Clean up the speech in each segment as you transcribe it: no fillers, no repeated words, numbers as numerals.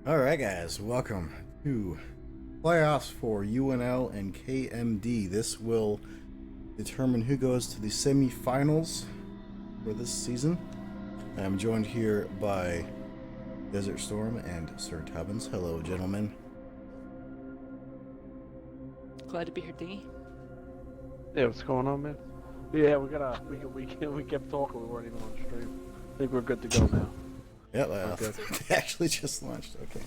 Alright guys, welcome to playoffs for UNL and KMD. This will determine who goes to the semifinals for this season. I'm joined here by Desert Storm and Sir Tubbins. Hello gentlemen. Glad to be here, Dingy. Yeah, what's going on, man? Yeah, we kept talking. We weren't even on stream. I think we're good to go now. Yep, they actually just launched. Okay.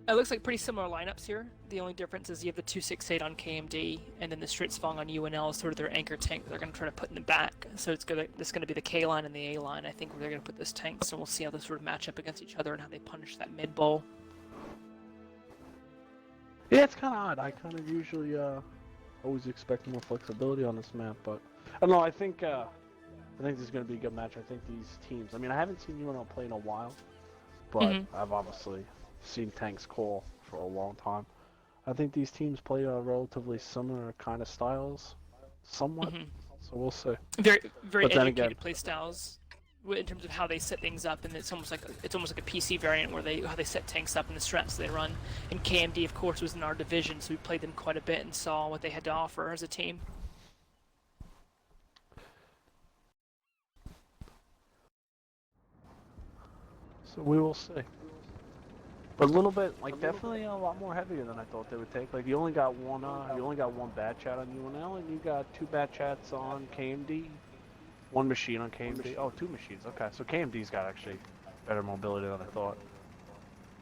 It looks like pretty similar lineups here. The only difference is you have the 268 on KMD, and then the Stritzfong on UNL is sort of their anchor tank that they're going to try to put in the back. So it's going to be the K line and the A line, I think, where they're going to put this tank. So we'll see how they sort of match up against each other and how they punish that mid bowl. Yeah, it's kind of odd. I kind of usually always expect more flexibility on this map, but I don't know. I think this is going to be a good match. I think these teams. I mean, I haven't seen UNL play in a while, but I've obviously seen tanks call for a long time. I think these teams play relatively similar kind of styles, somewhat. So we'll see. Very educated play styles in terms of how they set things up, and it's almost like a PC variant where how they set tanks up and the strats they run. And KMD, of course, was in our division, so we played them quite a bit and saw what they had to offer as a team. So we will see. But a little bit, like definitely a lot more heavier than I thought they would take. Like you only got one bad chat on UNL, and you got two bad chats on KMD. One machine on KMD. Oh, two machines. Okay, so KMD's got actually better mobility than I thought.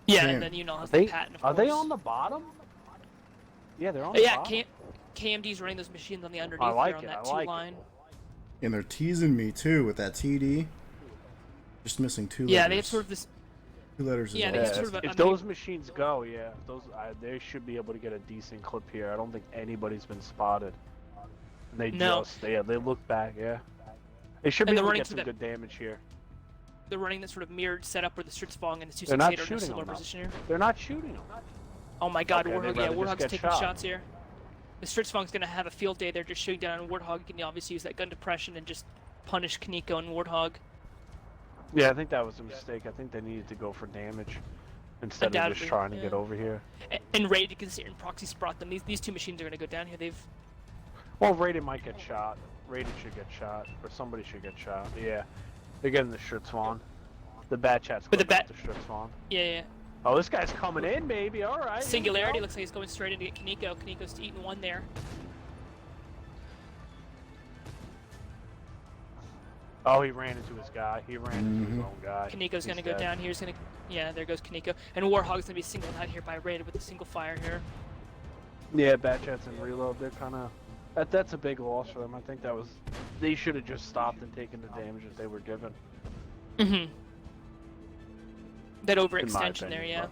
Yeah, and then UNL has the patent. Of course. Are they on the bottom? Yeah, they're on the bottom. Yeah, KMD's running those machines on the underneath. I like on it. that I like line. And they're teasing me too with that TD. Just missing two letters. Yeah, they have sort of this. 2 letters. Yeah, Is they all. have sort of if those machines go, yeah, they should be able to get a decent clip here. I don't think anybody's been spotted. And they they look back, yeah. They should be able to get some good damage here. They're running this sort of mirrored setup where the Stritzfong and the 268 are in a similar position here. They're not shooting them. Oh my god, Okay, Warthog, Warthog's taking shots here. The Stritzfong's going to have a field day there just shooting down on Warthog. You can obviously use that gun depression and just punish Kaneko and Warthog. Yeah, I think that was a mistake. I think they needed to go for damage instead of just trying to get over here. And Raiden can sit and proxy sprot them. These two machines are going to go down here. Well, Raiden might get shot. Raiden should get shot, or somebody should get shot. Yeah, they're getting the Stritzfong. The bad chat's going to the Stritzfong. Yeah. Oh, this guy's coming in, baby. All right. Singularity looks like he's going straight in to get Kaneko. Kaneko's eating one there. Oh, he ran into his guy. He ran into his own guy. Kaneko's going to go down here. He's going to... Yeah, there goes Kaneko. And Warthog's going to be singled out here by Raiden with a single fire here. Yeah, Batchats and Reload, they're kind of... That's a big loss for them. I think that was... They should have just stopped and taken the damage that they were given. That overextension there, yeah.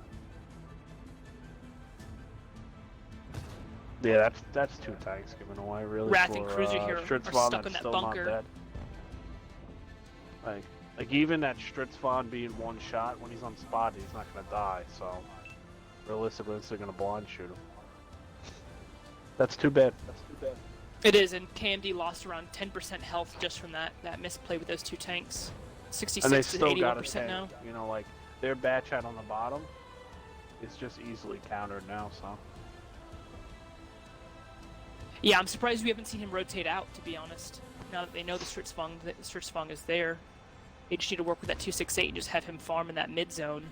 But... Yeah, that's two tanks given away, really. Wrath and Cruiser here are stuck in that bunker. Like even that Stritzfong being one shot when he's on spot, he's not gonna die. So realistically, they're gonna blind shoot him. That's too bad. It is, and KMD lost around 10% health just from that misplay with those two tanks. 66 to 81% now. You know, like their bad chat on the bottom is just easily countered now. So. Yeah, I'm surprised we haven't seen him rotate out. To be honest, now that they know the Stritzfong is there. They just need to work with that 268 and just have him farm in that mid zone.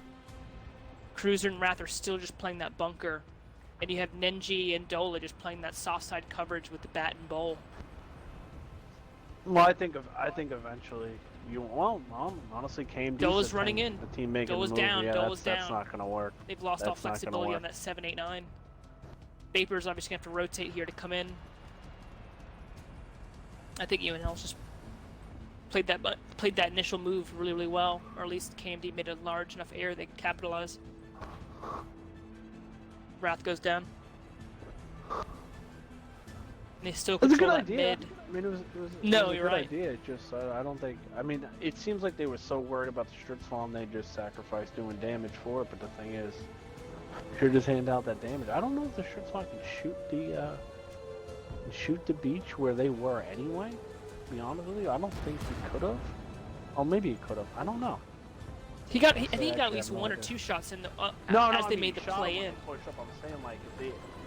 Cruiser and Wrath are still just playing that bunker. And you have Nenji and Dola just playing that soft side coverage with the bat and bowl. Well, I think eventually honestly KMD. Dola's running in. The team making Dola's down. Dola's down. That's not gonna work. They've lost all flexibility on that 789. Vapor's obviously gonna have to rotate here to come in. I think UNL's just played that initial move really well, or at least KMD made a large enough error they could capitalize. Wrath goes down. And they still control that mid. I mean, it was no, a you're good right. idea. Just I don't think. I mean, it seems like they were so worried about the Stritzfong they just sacrificed doing damage for it. But the thing is, should just hand out that damage. I don't know if the Stritzfong can shoot the beach where they were anyway. To be honest with you, I don't think he could have. Oh, maybe he could have. I don't know. I think he got at least one or two shots in the as they made the play in. Push up. I'm saying like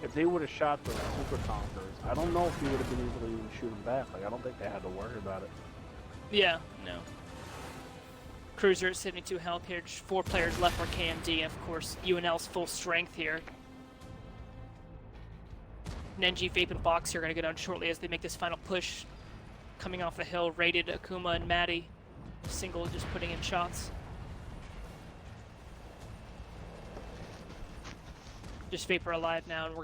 if they would have shot the Super Conquerors, I don't know if he would have been able to even shoot them back. Like I don't think they had to worry about it. Yeah, no. Cruiser at 72 health here. Just 4 players left for KMD. Of course, UNL's full strength here. Nenji, Vape, and Box are going to go down shortly as they make this final push. Coming off the hill, Rated, Akuma, and Maddie. Single just putting in shots. Just Vapor alive now, and we're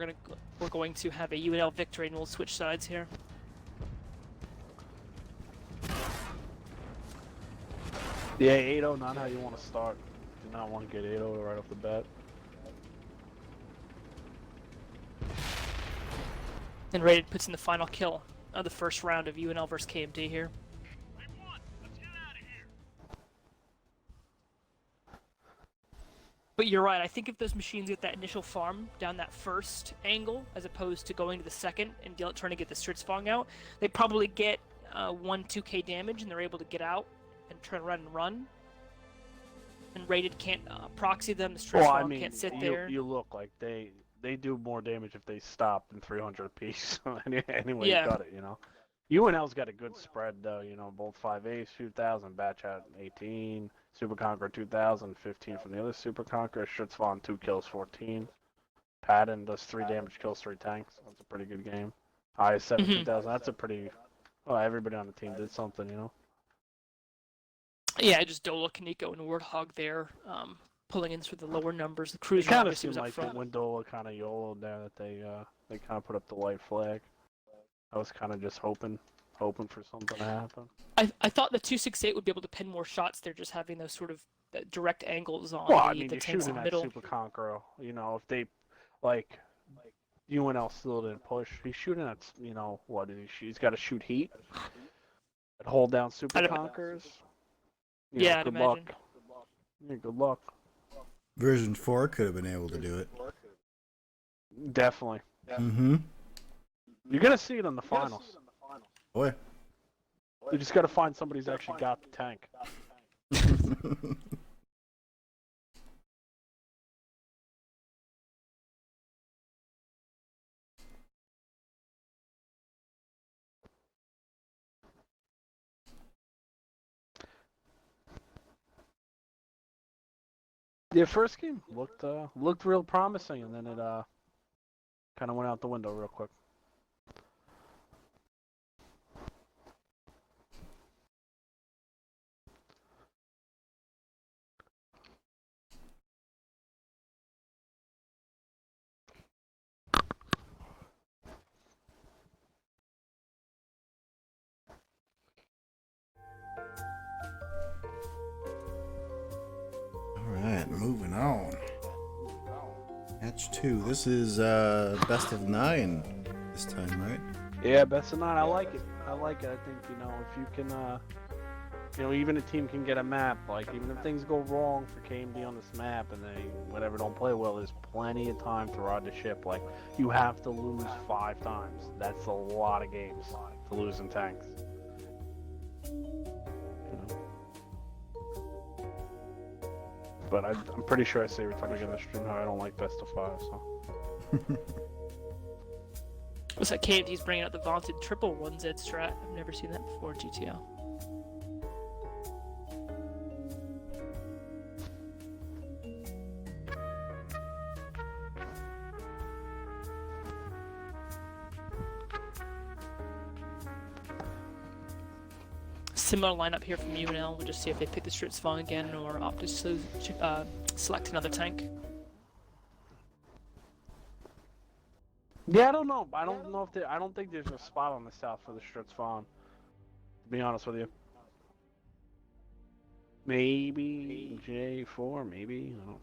going to have a UNL victory, and we'll switch sides here. Yeah, 8-0, not how you want to start. Do not want to get 8-0 right off the bat. And Rated puts in the final kill of the first round of UNL versus KMD here. But you're right, I think if those machines get that initial farm down that first angle, as opposed to going to the second and trying to get the Stritzfong out, they probably get 1-2k damage and they're able to get out and turn around and run. And Rated can't proxy them, the Stritzfong can't sit there. You look like they do more damage if they stop than 300 apiece. Anyway, Yeah. you got it, you know. UNL's got a good spread though, you know, both 5 A's, 2,000, Batch out 18, Super Conqueror 2,000, 15 from the other Super Conqueror, Stritzfong 2 kills, 14. Patton does 3 damage, kills 3 tanks. That's a pretty good game. IS7 2,000, that's a pretty, well, everybody on the team did something, you know. Yeah, just Dola, Kaneko, and Warthog there, pulling in through the lower numbers. The Cruiser It kind of obviously seemed was up like front. when Dola kind of YOLO'd there that they kind of put up the white flag. I was kind of just hoping for something to happen. I thought the 268 would be able to pin more shots there, just having those sort of direct angles on Well, I the mean, you're tanks in shooting the at middle. Super Conqueror. You know, if they, like, UNL still didn't push. He's shooting at, you know, what did he shoot? He's got to shoot heat. And hold down Super Conquerors. You know, Yeah, I'd good imagine. luck. Yeah, good luck. Version 4 could have been able to do it. Definitely. Mm-hmm. You're going to see it in the finals. Boy. You just got to find somebody who's actually got the tank. Yeah, first game looked real promising, and then it kind of went out the window real quick. Alright, moving on. Match 2. This is best of 9 this time, right? Yeah, best of 9. I like it. I think, you know, if you can, you know, even a team can get a map. Like, even if things go wrong for KMD on this map and they, whatever, don't play well, there's plenty of time to ride the ship. Like, you have to lose 5 times. That's a lot of games to lose in tanks. You know? But I'm pretty sure I say every time I get in the stream how I don't like best of 5, so. Looks like KMD's bringing out the vaunted triple 1Z strat. I've never seen that before, GTL. Similar lineup here from UNL. We'll just see if they pick the Stritzfong again or opt to select another tank. Yeah, I don't know. I don't think there's a spot on the south for the Stritzfong. To be honest with you. Maybe J4, maybe. I don't know.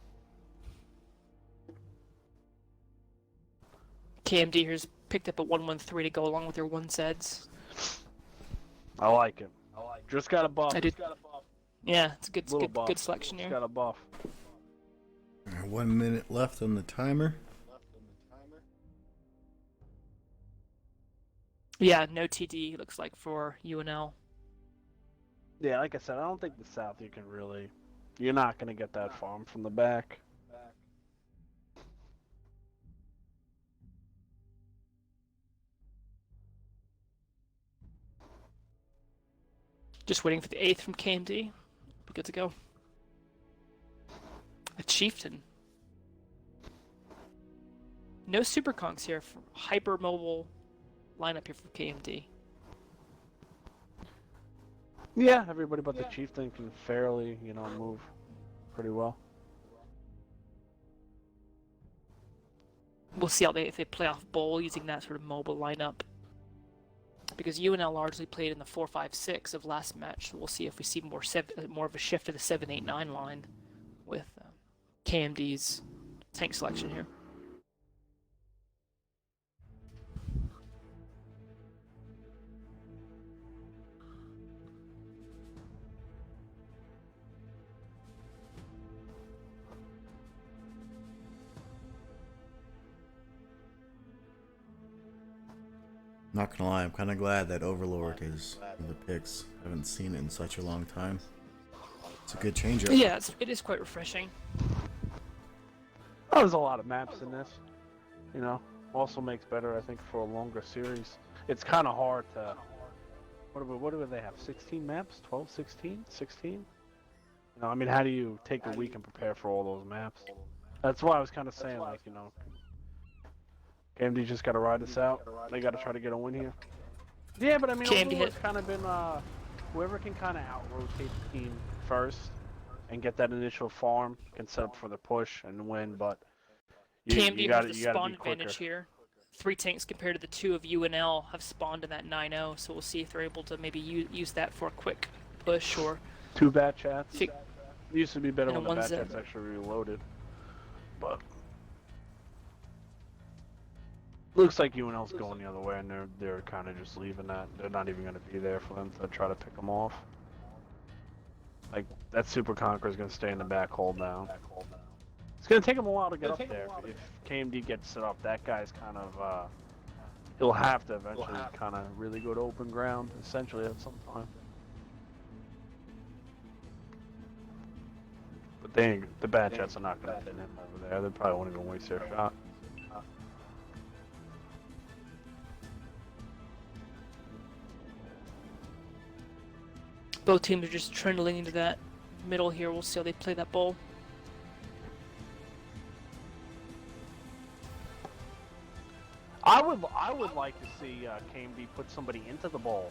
KMD here's picked up a 113 to go along with their 1Zs. I like it. Just got a buff. I did. Yeah, it's a good selection Just here. got a buff. Alright, 1 minute left on the timer. Yeah, no TD looks like for UNL. Yeah, like I said, I don't think the south you can really You're not gonna get that farm from the back. Just waiting for the 8th from KMD. Be good to go. A Chieftain. No super conks here for hyper mobile lineup here for KMD. Yeah, everybody but the chieftain can fairly, move pretty well. We'll see how if they play off bowl using that sort of mobile lineup. Because UNL largely played in the 4-5-6 of last match, so we'll see if we see more of a shift to the 7-8-9 line with KMD's tank selection here. Not gonna lie, I'm kind of glad that Overlord is in the picks. I haven't seen it in such a long time. It's a good change-up. Yeah, it is quite refreshing. Oh, there's a lot of maps in this. Also makes better, I think, for a longer series. It's kind of hard to. What do they have? 16 maps? 12, 16, 16? I mean, how do you take a week and prepare for all those maps? That's why I was kind of saying, like, KMD just got to ride this out. They got to try to get a win here. Yeah, but I mean, it's kind of been whoever can kind of out-rotate the team first and get that initial farm can set up for the push and win. But KMD has the spawn advantage here. 3 tanks compared to the 2 of UNL have spawned in that 9-0, so we'll see if they're able to maybe use that for a quick push or 2 bat chats. It used to be better when the bat chats chats actually reloaded, but. Looks like UNL's going the other way, and they're kind of just leaving that. They're not even going to be there for them to try to pick them off. Like, that Super Conqueror is going to stay in the back, hold down. It's going to take him a while to get up there. If KMD gets it up, that guy's kind of, he'll have to eventually kind of really go to open ground, essentially, at some time. But the bad jets are not going to pin him over there. They probably won't even waste their shot. Both teams are just trundling into that middle here. We'll see how they play that bowl. I would like to see KMD put somebody into the bowl.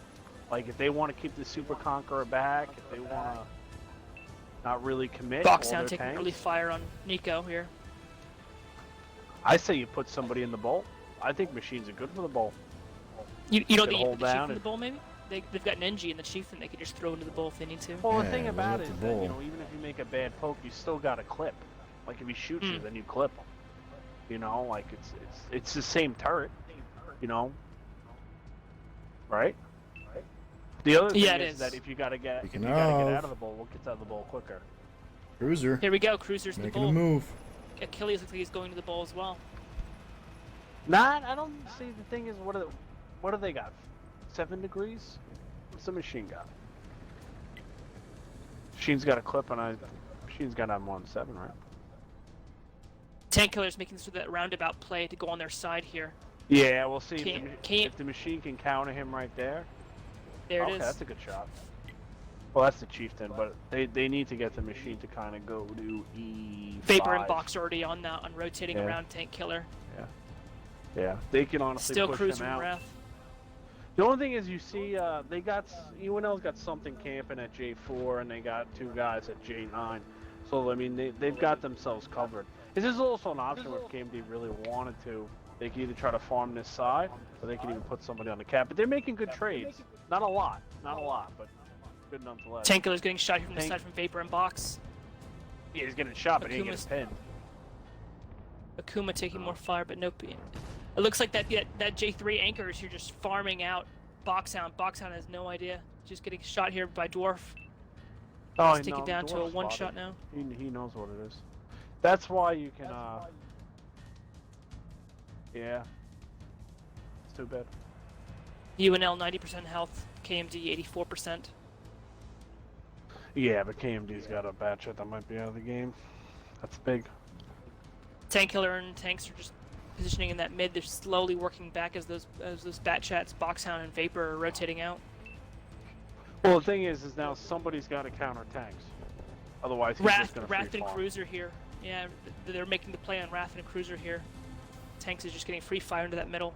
Like, if they want to keep the Super Conqueror back, if they want to not really commit. Box down, taking early fire on Nico here. I say you put somebody in the bowl. I think machines are good for the bowl. You don't think you put the Chief in the bowl, maybe? They've got an NG and the Chief, and they could just throw into the bowl if they need to. Well, the thing about it is that, even if you make a bad poke, you still got a clip. Like, if he shoots you, then you clip him. Like, it's the same turret, right? The other thing is that if you gotta get out of the bowl, what gets out of the bowl quicker? Cruiser. Here we go, Cruiser's in the bowl. Making a move. Achilles looks like he's going to the bowl as well. I don't see. The thing is, what do they got? 7 degrees? What's the machine got? Machine's got a clip, and machine's got to have more than 7, right? Tank Killer's making sort of that roundabout play to go on their side here. Yeah, we'll see if the machine can counter him right there. There it is. That's a good shot. Well, that's the Chieftain, but they need to get the machine to kind of go to E5. Vapor and Box already on rotating around Tank Killer. Yeah, they can honestly still push Cruiser him out. Wrath. The only thing is, you see, UNL's got something camping at J4, and they got 2 guys at J9. So, I mean, they've got themselves covered. This is also an option if KMD really wanted to. They can either try to farm this side, or they can even put somebody on the cap. But they're making good trades. Not a lot, but good nonetheless. Tank Killer's getting shot here from the side from Vapor and Box. Yeah, he's getting shot, but he ain't getting pinned. Akuma taking more fire, but no pin. It looks like that J3 anchors you're just farming out Boxhound. Boxhound has no idea. Just getting shot here by Dwarf. Oh, take it down to a 1-shot now. He knows what it is. That's why you can, yeah. It's too bad. UNL 90% health, KMD 84%. Yeah, but KMD's got a batchet that might be out of the game. That's big. Tank Killer and tanks are just positioning in that mid. They're slowly working back as those Bat Chats, Boxhound, and Vapor are rotating out. Well, the thing is now somebody's got to counter tanks. Otherwise, he's just going to Wrath free and farm. Cruiser here. Yeah, they're making the play on Wrath and Cruiser here. Tanks is just getting free fire into that middle.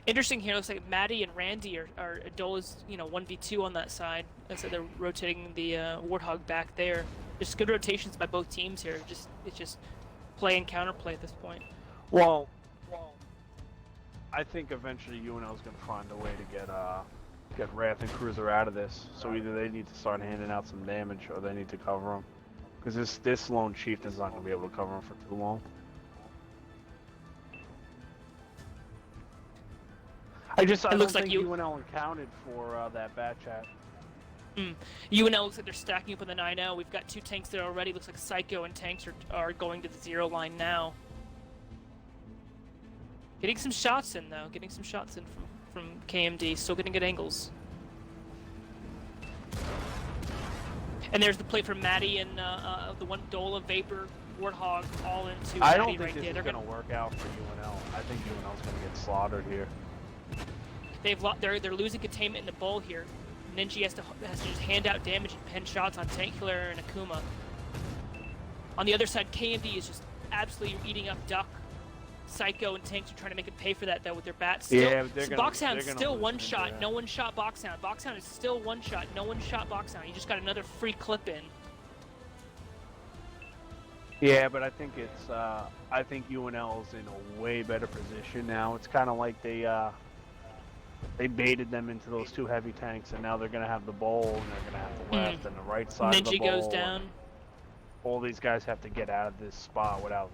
Interesting here, looks like Maddie and Randy are Adola's, 1v2 on that side. So they're rotating the Warthog back there. Just good rotations by both teams here. It's just play and counterplay at this point. Well, I think eventually UNL is going to find a way to get Wrath and Cruiser out of this. So either they need to start handing out some damage, or they need to cover them. Because this lone chieftain's not going to be able to cover them for too long. I don't think UNL accounted for that bat chat. UNL looks like they're stacking up on the 9-0. We've got 2 tanks there already. Looks like Psycho and tanks are going to the 0 line now. Getting some shots in though. Getting some shots in from KMD. Still getting good angles. And there's the play from Maddie and the one Dola, Vapor, Warthog, all into I Maddie don't think right this there. is going to work out for UNL. I think UNL's going to get slaughtered here. They're losing containment in the bowl here. Ninja has to just hand out damage and pen shots on Tank Killer and Akuma. On the other side, KMD is just absolutely eating up Duck. Psycho and tanks are trying to make it pay for that though with their bats. Still, Yeah, but Boxhound's still one shot. No one shot Boxhound. Boxhound is still one shot. No one shot Boxhound. He just got another free clip in. Yeah, but I think I think UNL's in a way better position now. It's kind of like they baited them into those 2 heavy tanks, and now they're gonna have the bowl, and they're gonna have the left and the right side of the bowl. Ninja goes down. All these guys have to get out of this spot without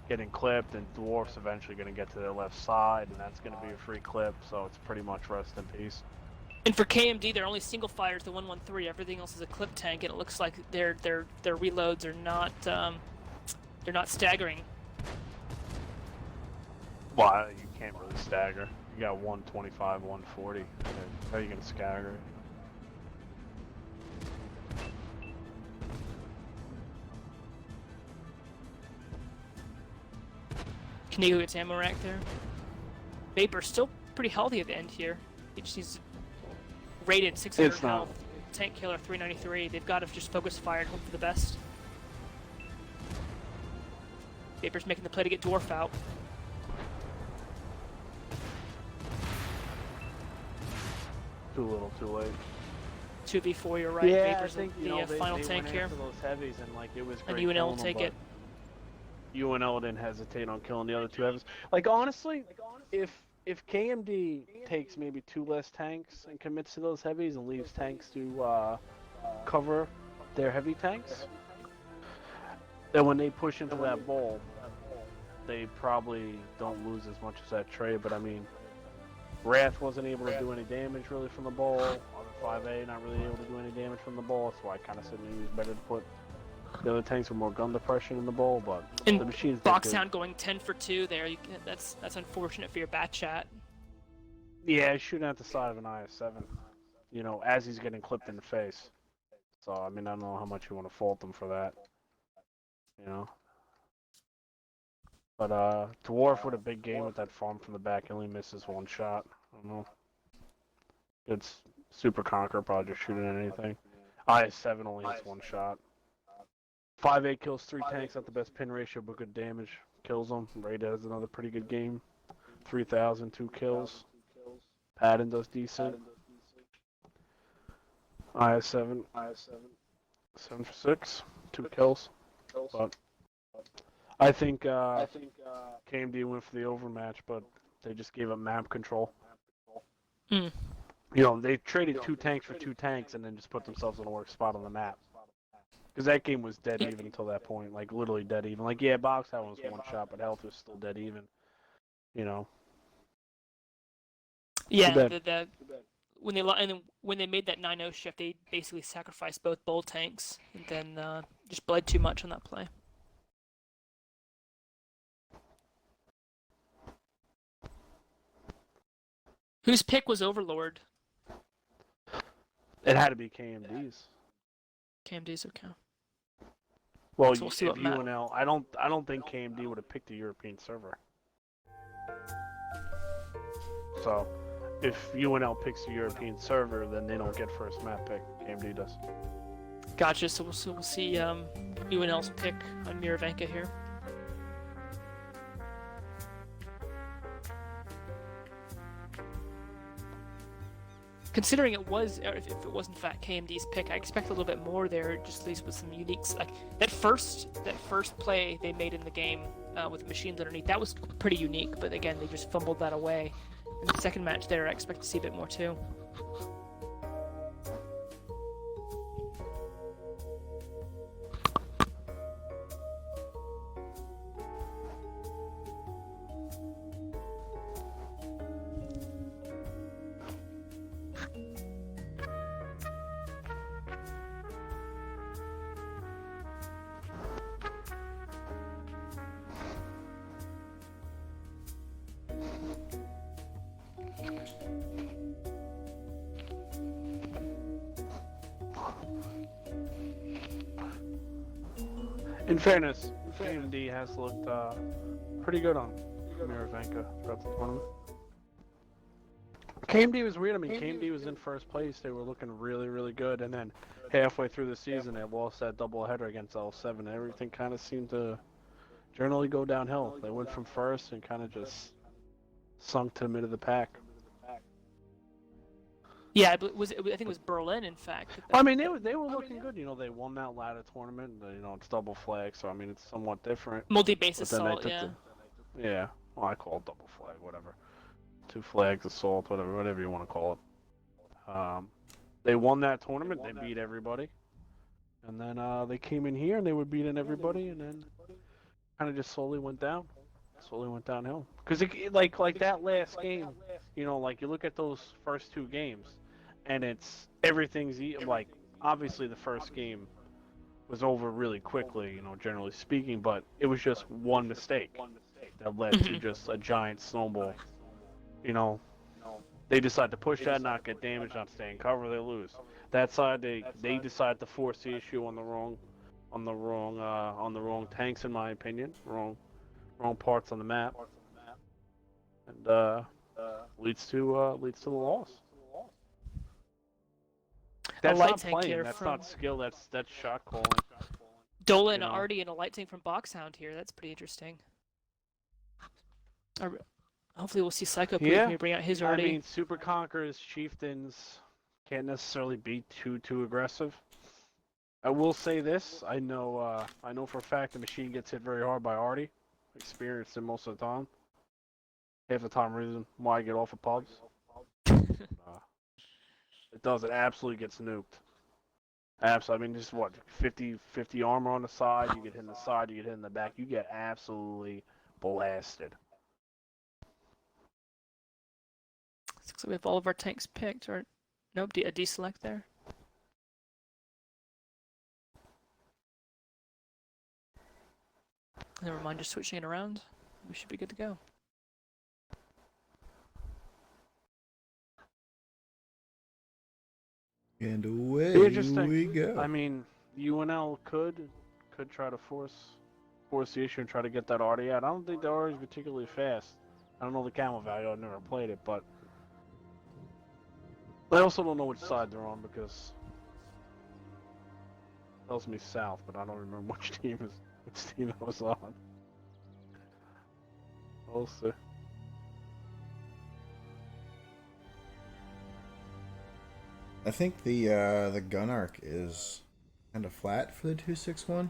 getting clipped, and Dwarf's eventually gonna get to their left side, and that's gonna be a free clip. So it's pretty much rest in peace. And for KMD, they're only single fires the 113. Everything else is a clip tank, and it looks like their reloads are not they're not staggering. Well, you can't really stagger. You got 125, 140. How are you gonna stagger it? Kanigo gets ammo rack there. Vapor's still pretty healthy at the end here. He just needs rated 600 health. Tank Killer 393. They've got to just focus fire and hope for the best. Vapor's making the play to get Dwarf out. Too little, too late. 2v4, you're right. Yeah, Vapor's I think the final tank here. Those heavies, and like it was And great. UNL will take it. UNL didn't hesitate on killing the other 2 heavies. Like honestly, if KMD takes maybe 2 less tanks and commits to those heavies and leaves tanks to cover their heavy tanks, then when they push into that bowl, they probably don't lose as much as that trade. But I mean, Wrath wasn't able to do any damage really from the bowl. Other 5A not really able to do any damage from the bowl. That's why I kind of said maybe it was better to put the other tanks with more gun depression in the bowl. But and the machines. Boxhound going 10 for 2 there. That's unfortunate for your bat chat. Yeah, he's shooting at the side of an IS-7. You know, as he's getting clipped in the face. So I mean, I don't know how much you want to fault them for that. You know. But Dwarf with a big game with that farm from the back, he only misses 1 shot. I don't know. It's Super Conqueror probably just shooting at anything. IS-7 only hits 1 shot. 5A kills 3 tanks, not the best pin ratio, but good damage. Kills them. Raid has another pretty good game. 3,000, 2 kills. Padden does decent. IS-7. 7 for 6, 2 kills. But I think KMD went for the overmatch, but they just gave up map control. Mm. You know, they traded 2 tanks for 2 tanks and then just put themselves in a worse spot on the map. Because that game was dead even until that point, like literally dead even. Like, yeah, Boxhound was 1 shot, but health was still dead even. You know. Yeah, when they made that 9-0 shift, they basically sacrificed both bowl tanks and then just bled too much on that play. Whose pick was Overlord? It had to be KMD's. KMD's, okay. Well, So we'll see if what map. UNL, I don't think KMD would have picked a European server. So, if UNL picks a European server, then they don't get first map pick. KMD does. Gotcha. So we'll see UNL's pick on Miravenka here. Considering it was, or if it was in fact KMD's pick, I expect a little bit more there, just at least with some uniques. Like that first play they made in the game with machines underneath, that was pretty unique. But again, they just fumbled that away. In the second match there, I expect to see a bit more too. In fairness, KMD has looked pretty good on Miravenka throughout the tournament. KMD was weird. I mean, KMD was in first place. They were looking really, really good. And then halfway through the season, they lost that doubleheader against L7. Everything kind of seemed to generally go downhill. They went from first and kind of just sunk to the mid of the pack. Yeah, I think it was Berlin, in fact. I mean, they were looking good. You know, they won that ladder tournament. You know, it's double flag, so I mean, it's somewhat different. Multi-base assault, yeah. Yeah, well, I call it double flag, whatever. 2 flags, assault, whatever you want to call it. They won that tournament. They beat everybody, and then they came in here and they were beating everybody, and then kind of just slowly went down. Slowly went downhill. Because like that last game, you know, like you look at those first 2 games, and everything's like obviously the first game was over really quickly, you know, generally speaking, but it was just one mistake that led to just a giant snowball. You know, they decide to push that, not get damaged, not stay in cover, they lose. That side, they decide to force the issue on the wrong tanks, in my opinion, wrong parts on the map, and leads to the loss. That's light not tank playing. here That's from not skill. That's shot calling. Dolan you know. already in a light tank from Boxhound here. That's pretty interesting. Hopefully we'll see Psycho Yeah, bring out his already. I mean, Super Conquerors, Chieftains can't necessarily be too aggressive. I will say this: I know for a fact the machine gets hit very hard by Artie. Experienced it most of the time. Half the time, reason why I get off of pubs. It does. It absolutely gets nuked. Absolutely. I mean, just what 50 armor on the side. You get hit in the side. You get hit in the back. You get absolutely blasted. Looks like we have all of our tanks picked, or nope, a deselect there. Never mind, just switching it around. We should be good to go. And away we go. I mean, UNL could try to force the issue and try to get that Artie out. I don't think the Artie is particularly fast. I don't know the camo value. I've never played it, but I also don't know which side they're on because it tells me south, but I don't remember which team I was on. We'll see. I think the gun arc is kind of flat for the 261.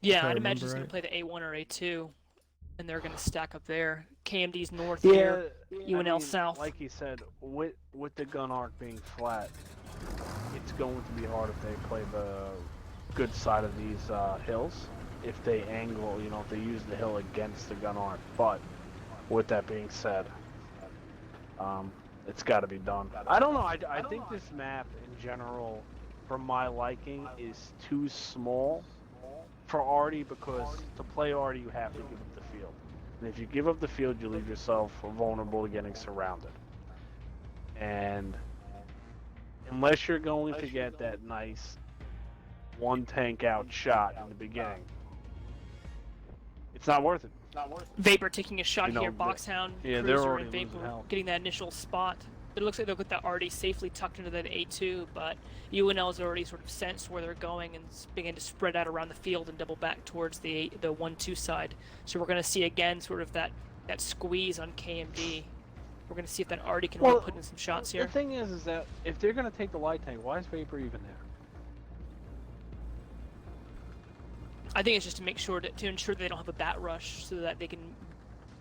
Yeah, I'd imagine he's going to play the A1 or A2, and they're going to stack up there. KMD's north Yeah, here, UNL I mean, south. Like he said, with the gun arc being flat, it's going to be hard if they play the good side of these hills. If they angle, you know, if they use the hill against the gun arc. But with that being said, it's got to be done. I don't know. I think this map in general, for my liking, is too small for Artie because to play Artie you have to give him the field. And if you give up the field, you leave yourself vulnerable to getting surrounded. And unless you're going to get that nice one tank out shot in the beginning, it's not worth it. Vapor taking a shot You know, here. Boxhound, yeah, they're Cruiser, already and losing Vapor health. getting that initial spot. It looks like they'll get that already safely tucked into that A2, but UNL's already sort of sensed where they're going and begin to spread out around the field and double back towards the 1-2 side. So we're going to see again sort of that squeeze on KMD. We're going to see if that Artie can really put in some shots here. The thing is that if they're going to take the light tank, why is Vapor even there? I think it's just to make sure to ensure they don't have a bat rush so that they can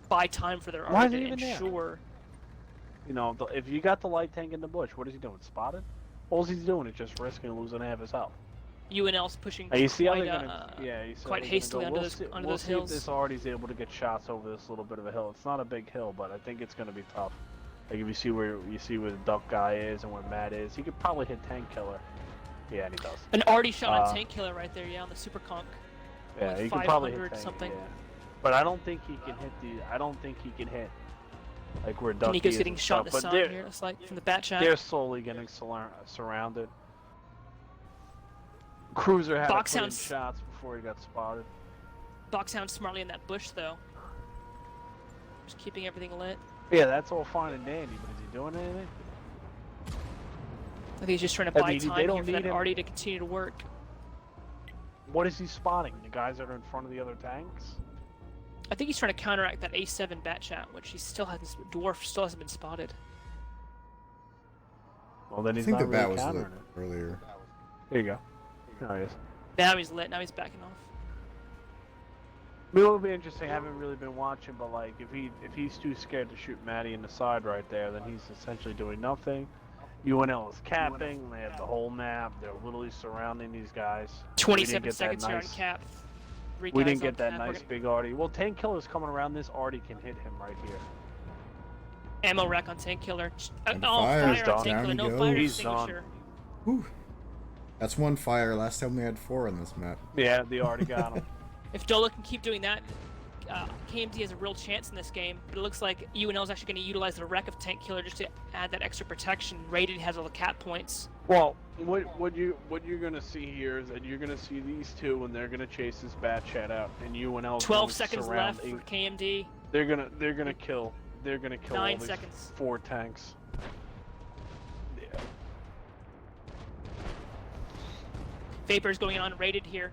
buy time for their Why is Artie he to even there? ensure. You know, if you got the light tank in the bush, what is he doing? Spotted? All he's doing is just risking losing half his health. UNL's pushing You see how quite, they're gonna, you see how quite they're hastily gonna go. onto We'll those see hills. if this Artie's able to get shots over this little bit of a hill. It's not a big hill, but I think it's gonna be tough. Like if you see where the duck guy is and where Matt is, he could probably hit Tank Killer. Yeah, and he does. An Artie shot on Tank Killer right there, yeah, on the Super Conk. Yeah, like he could probably hit 500 Tank, something. yeah. But I don't think he can hit I don't think he can hit like where Ducky Nico's is getting and shot in stuff, the but sun here, it's like from the bat shot. they're slowly getting surrounded. Cruiser had to put in Boxhound's- shots before he got spotted. Boxhound smartly in that bush though. Just keeping everything lit. Yeah, that's all fine and dandy, but is he doing anything? I think he's just trying to I buy mean, they time don't here for need that him. Artie to continue to work. What is he spotting? The guys that are in front of the other tanks? I think he's trying to counteract that A7 bat shot, which he still hasn't. Dwarf still hasn't been spotted. Well, then I he's think not the really bat was lit countering it. earlier. There you go. There he is. Now he's lit. Now he's backing off. I mean, it'll be interesting. I haven't really been watching, but like, if he's too scared to shoot Matty in the side right there, then he's essentially doing nothing. UNL is capping. They have the whole map. They're literally surrounding these guys. 27 seconds here on cap. We guys didn't on get that cap. nice big Artie. Well, Tank Killer's coming around. This Artie can hit him right here. Ammo rack on Tank Killer. And Oh, fire. fire He's on done. Tank Killer. Down he No goes. fire He's extinguisher. Whew. That's one fire. Last time we had 4 on this map. Yeah, the Artie got him. If Dola can keep doing that, KMD has a real chance in this game. But it looks like UNL is actually going to utilize the wreck of Tank Killer just to add that extra protection. Rated has all the cap points. Well, what you're gonna see here is that you're gonna see these two, and they're gonna chase this bat chat out, and UNL. 12 seconds left for KMD. They're gonna kill. They're gonna kill 9 all these seconds. 4 tanks. Yeah. Vapor's going on rated here.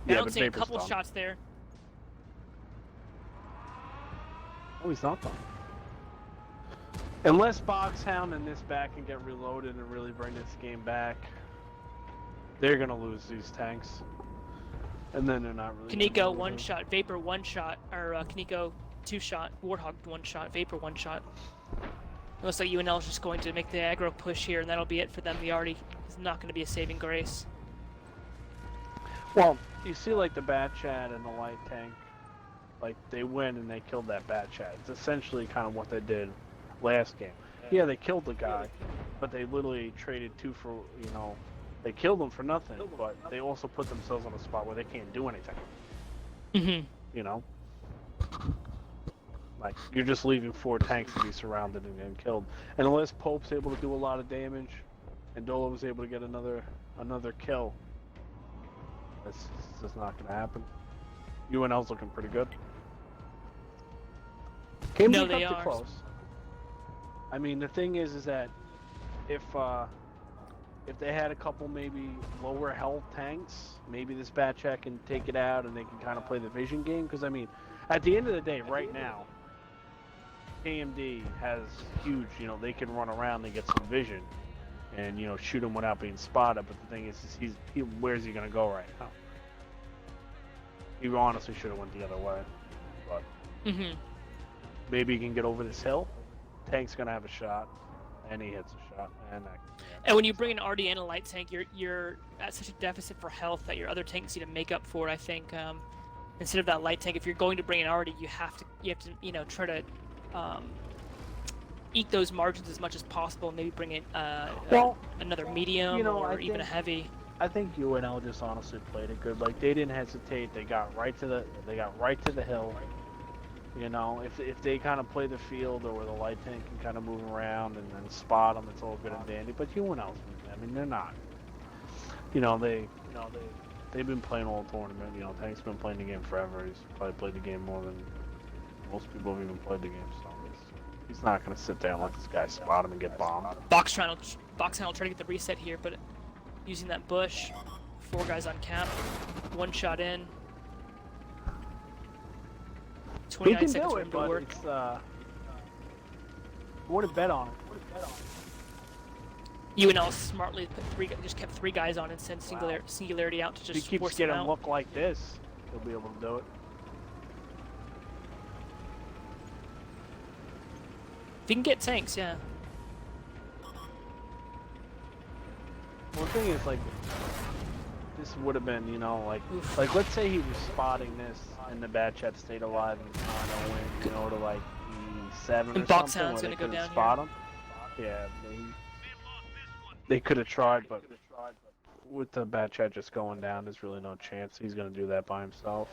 Yeah, but Bouncing a Vapor's couple done. shots there. Oh, he's not done. Unless Boxhound and this back can get reloaded and really bring this game back, they're gonna lose these tanks. And then they're not really. Kaneko 1 shot, Vapor 1 shot, or Kaneko 2 shot, Warthog 1 shot, Vapor 1 shot. It looks like UNL is just going to make the aggro push here, and that'll be it for them. The Artie is not going to be a saving grace. Well, you see, like the bat chat and the light tank, like they win and they killed that bat chat. It's essentially kind of what they did last game. Yeah, they killed the guy, but they literally traded 2 for, they killed him for nothing, but they also put themselves on a spot where they can't do anything. Mm-hmm. You know? Like, you're just leaving 4 tanks to be surrounded and getting killed. And unless Pope's able to do a lot of damage, and Dola was able to get another kill, it's just not going to happen. UNL's looking pretty good. No, they up to are. close. I mean, the thing is that if they had a couple maybe lower health tanks, maybe this bat check can take it out and they can kind of play the vision game. Because I mean, at the end of the day, right now, KMD has huge. They can run around and get some vision, and shoot him without being spotted. But the thing is where's he gonna go right now? He honestly should have went the other way, but maybe he can get over this hill. Tank's gonna have a shot, and he hits a shot, and And when you bring an RD and a light tank, you're at such a deficit for health that your other tanks need to make up for it. I think instead of that light tank, if you're going to bring an RD, you have to try to eke those margins as much as possible. Maybe bring in another medium or even a heavy. I think UNL just honestly played it good. Like they didn't hesitate. They got right to the hill. You know, if they kind of play the field or where the light tank can kind of move around and then spot them, it's all good and dandy. But UNL's, I mean, they're not. They've been playing all tournament. You know, Tank's been playing the game forever. He's probably played the game more than most people have even played the game. So he's not gonna sit there and let this guy spot him and get bombed. Boxhound will try to get the reset here, but using that bush, 4 guys on cap, 1 shot in. 29 seconds for him to work. It's, wouldn't bet on it. UNL smartly just kept 3 guys on and sent Singularity out to just if he keeps force getting him out. look like this, he'll be able to do it. If he can get tanks, yeah. One thing is, like, this would have been, you know, like let's say he was spotting this and the bad chat stayed alive and kind of went, you know, to like E7 or And something Boxhound's where gonna they go couldn't down spot him. Yeah, they could have tried, but with the bad chat just going down, there's really no chance he's gonna do that by himself.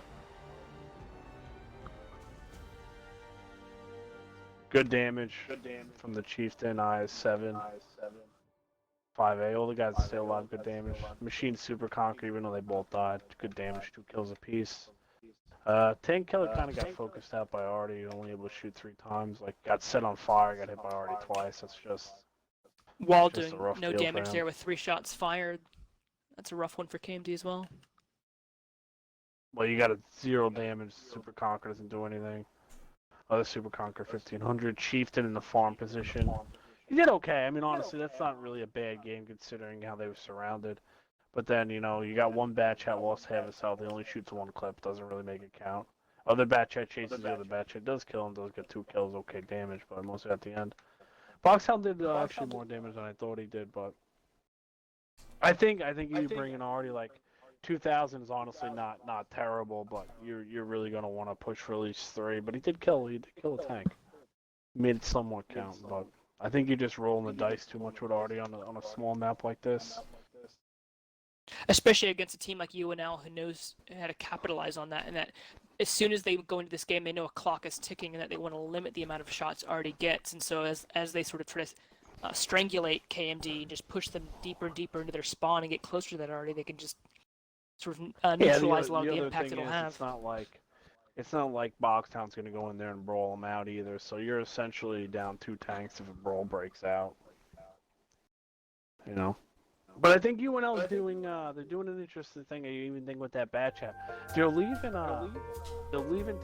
Good damage from the Chieftain, IS7. 5A, all the guys still alive, good damage. Machine Super Conquer, even though they both died, good damage, 2 kills apiece. Tank Killer kind of got focused out by Artie, only able to shoot 3 times. Like, got set on fire, got hit by Artie twice. That's just Wall just a doing rough no deal for damage him. there with 3 shots fired. That's a rough one for KMD as well. Well, you got a 0 damage. Super Conquer doesn't do anything. Other Super Conquer 1500. Chieftain in the farm position. He did okay. I mean, honestly, that's not really a bad game considering how they were surrounded. But then, you know, you got one bad chat lost half his health. He only shoots 1 clip. Doesn't really make it count. Other bad chat chases the other bad chat. Does kill him. Does get 2 kills. Okay damage, but mostly at the end. Boxhound did actually more damage than I thought he did, but I think you bringing already like 2,000 is honestly not terrible, but you're really gonna want to push for at least 3. But he did kill a tank. Made it somewhat count, but I think you're just rolling the dice too much with Artie on a small map like this. Especially against a team like UNL who knows how to capitalize on that, and that as soon as they go into this game, they know a clock is ticking and that they want to limit the amount of shots Artie gets. And so as they sort of try to strangulate KMD and just push them deeper and deeper into their spawn and get closer to that Artie, they can just sort of neutralize a lot of the impact it'll have. It's not like Boxtown's going to go in there and brawl them out either. So you're essentially down 2 tanks if a brawl breaks out. You know. But I think UNL's doing they're doing an interesting thing. I even think with that bad chat, they're leaving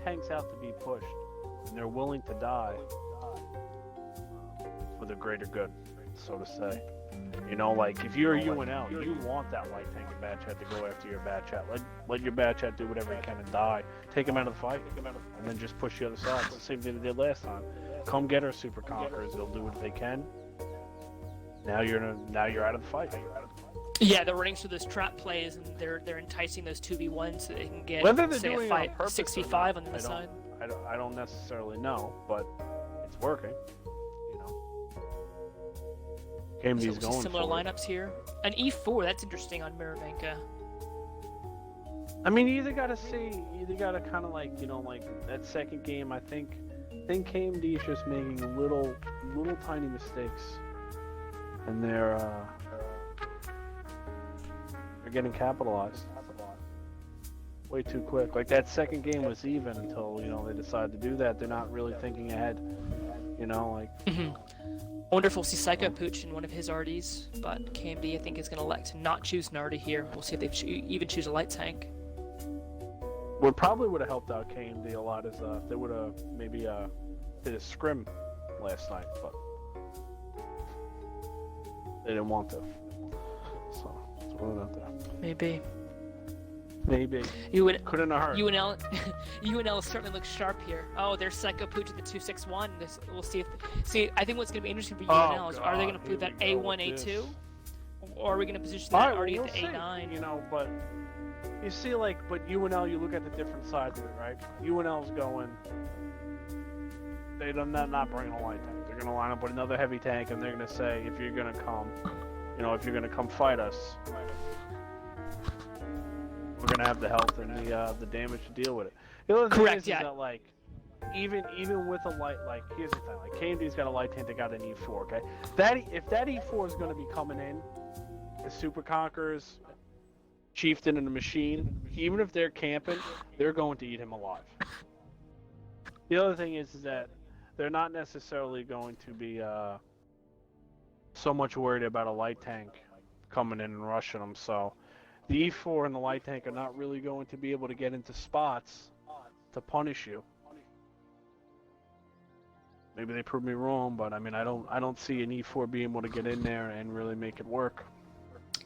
tanks out to be pushed, and they're willing to die for the greater good, so to say. You know, like if you're a UNL, you want that light tank and bad chat to go after your bad chat. Let your bad chat do whatever he can and die. Take him out of the fight, and then just push the other side. It's the same thing they did last time. Come get our Super Conquerors. They'll do what they can. Now you're out of the fight. Yeah, they're running through those trap plays and they're enticing those 2v1s so they can get Whether they're say doing a it fight on purpose 65 or on the not, other side. I don't necessarily know, but it's working. You know. KMD's going Similar for it. lineups here. An E4, that's interesting on Miravenka. I mean, you either gotta kind of like, you know, like that second game. I think KMD is just making little tiny mistakes, and they're getting capitalized way too quick. Like that second game was even until, you know, they decide to do that. They're not really thinking ahead. You know, like. I wonder if we'll see Psycho Pooch in one of his RDs, but KMD I think is going to elect to not choose an RD here. We'll see if they even choose a light tank. What probably would have helped out KMD a lot is if they would have maybe did a scrim last night, but they didn't want to. So it's one out there. Maybe. Couldn't have hurt. UNL certainly looks sharp here. Oh, there's Psycho Pooch at the 261. We'll see if. I think what's going to be interesting for UNL is are they going to put that A1, A2, or are we going to position that already at the A9? You know, but you see, like, but UNL, you look at the different sides of it, right? UNL's going. They're not bringing a light tank. They're going to line up with another heavy tank, and they're going to say, if you're going to come fight us. we're gonna have the health and the damage to deal with it. The other thing Correct, is yeah. that like even with a light, like here's the thing, like KMD's got a light tank, they got an E4. Okay, if that E4 is gonna be coming in, the Super Conquerors, Chieftain, and the Machine, even if they're camping, they're going to eat him alive. The other thing is that they're not necessarily going to be so much worried about a light tank coming in and rushing them. So the E4 and the light tank are not really going to be able to get into spots to punish you. Maybe they prove me wrong, but I mean, I don't see an E4 being able to get in there and really make it work.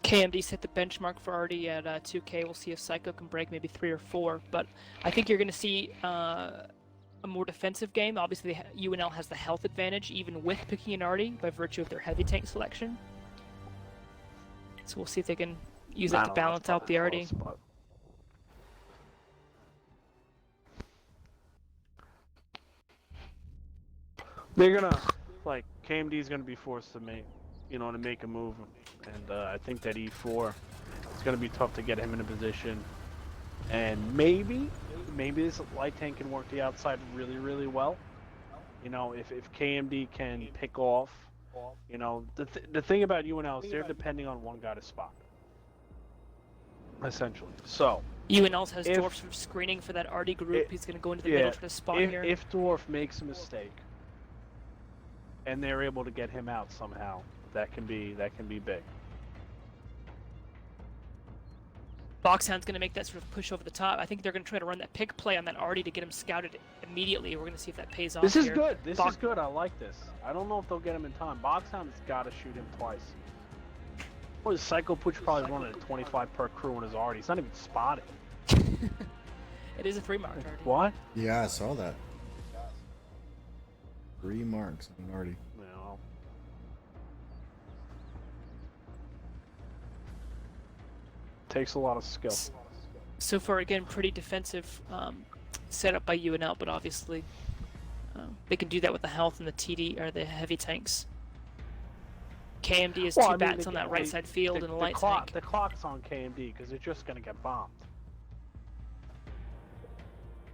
KMD set the benchmark for already at 2K. We'll see if Psycho can break maybe 3 or 4, but I think you're going to see a more defensive game. Obviously, UNL has the health advantage, even with picking an Artie, by virtue of their heavy tank selection. So we'll see if they can use that to balance out the Artie. They're gonna, like, KMD's gonna be forced to make, to make a move, and I think that E4, it's gonna be tough to get him in a position, and maybe this light tank can work the outside really, really well. If KMD can pick off, the thing about UNL is they're depending on one guy to spot, essentially. So UNL has Dwarf screening for that Artie group. He's gonna go into the middle for the spot here. If Dwarf makes a mistake, and they're able to get him out somehow, that can be big. Boxhound's going to make that sort of push over the top. I think they're going to try to run that pick play on that Artie to get him scouted immediately. We're going to see if that pays off. This is good. This is good. I like this. I don't know if they'll get him in time. Boxhound's got to shoot him twice. Well, his Psycho Pooch probably running at 25 per crew on his Artie. He's not even spotted. It is a 3-mark Artie. What? Yeah, I saw that. 3 marks on Artie. No. Takes a lot of skill. So far, again, pretty defensive setup by UNL, but obviously they can do that with the health and the TD or the heavy tanks. KMD has 2 bats on that right side field and a light tank. The clock's on KMD because they're just going to get bombed.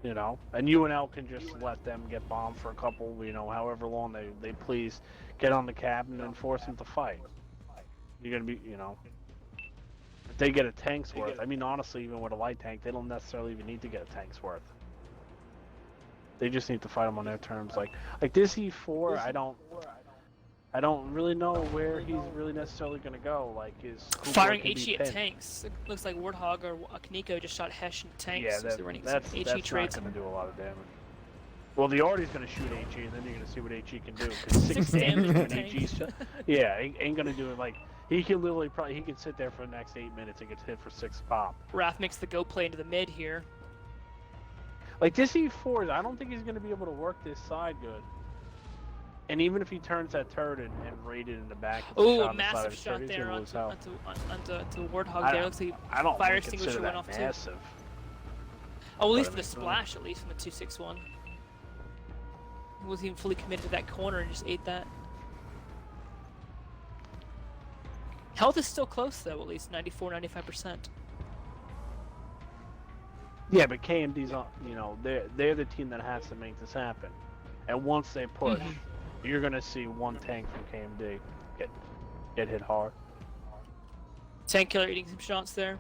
And UNL can just let them get bombed for a couple, however long they please, get on the cab and then force them to fight. You're going to be, if they get a tank's worth, I mean, honestly, even with a light tank, they don't necessarily even need to get a tank's worth. They just need to fight them on their terms. Like this E4, I don't really know where he's really necessarily going to go. Like his firing HE at tanks. It looks like Warthog or Kaneko just shot Hesh into tanks. Yeah, so they're running that's HE not trades. going to do a lot of damage. Well, the Artie's going to shoot HE, and then you're going to see what HE can do. 'Cause 6 damage with an HE shot. Yeah, ain't going to do it. Like he can literally he can sit there for the next 8 minutes and get hit for 6 pop. Wrath makes the go play into the mid here. Like this E4, I don't think he's going to be able to work this side good. And even if he turns that turret and raided in the back, oh, a massive shot there onto Warthog there. Looks like fire extinguisher went off massive. too. Oh, at least for the splash, at least from the 261. He wasn't even fully committed to that corner and just ate that. Health is still close though, at least 94, 95%. Yeah, but KMD's on. They're the team that has to make this happen. And once they push. You're gonna see one tank from KMD get hit hard. Tank killer eating some shots there.